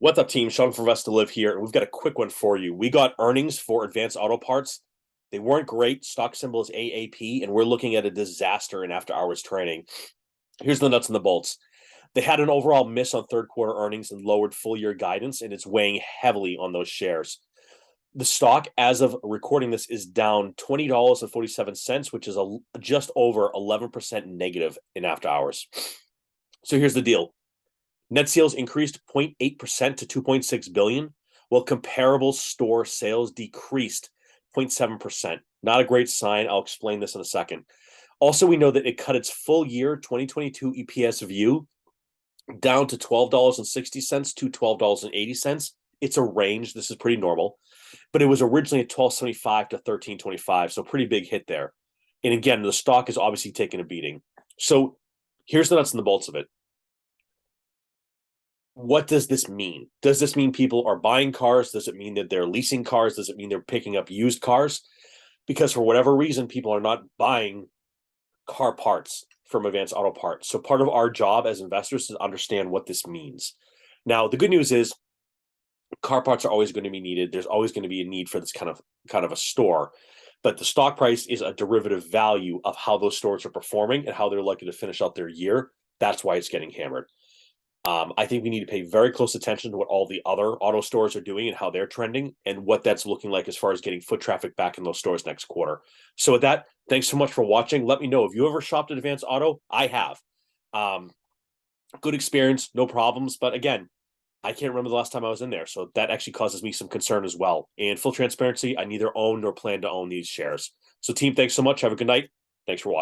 What's up, team? Sean from Vesta Live here, and we've got a quick one for you. We got earnings for Advanced Auto Parts. They weren't great. Stock symbol is AAP, and we're looking at a disaster in after-hours trading. Here's the nuts and the bolts. They had an overall miss on third quarter earnings and lowered full-year guidance, and it's weighing heavily on those shares. The stock, as of recording this, is down $20.47, which is just over 11% negative in after-hours. So here's the deal. Net sales increased 0.8% to $2.6 billion, while comparable store sales decreased 0.7%. Not a great sign. I'll explain this in a second. Also, we know that it cut its full year 2022 EPS view down to $12.60 to $12.80. It's a range. This is pretty normal. But it was originally at $12.75 to $13.25, so pretty big hit there. And again, the stock is obviously taking a beating. So here's the nuts and the bolts of it. What does this mean? Does this mean people are buying cars? Does it mean that they're leasing cars? Does it mean they're picking up used cars? Because for whatever reason, people are not buying car parts from Advanced Auto Parts. So part of our job as investors is to understand what this means. Now, the good news is car parts are always going to be needed. There's always going to be a need for this kind of a store. But the stock price is a derivative value of how those stores are performing and how they're likely to finish out their year. That's why it's getting hammered. I think we need to pay very close attention to what all the other auto stores are doing and how they're trending and what that's looking like as far as getting foot traffic back in those stores next quarter. So with that, thanks so much for watching. Let me know if you ever shopped at Advanced Auto. I have. Good experience, no problems. But again, I can't remember the last time I was in there. So that actually causes me some concern as well. And full transparency, I neither own nor plan to own these shares. So team, thanks so much. Have a good night. Thanks for watching.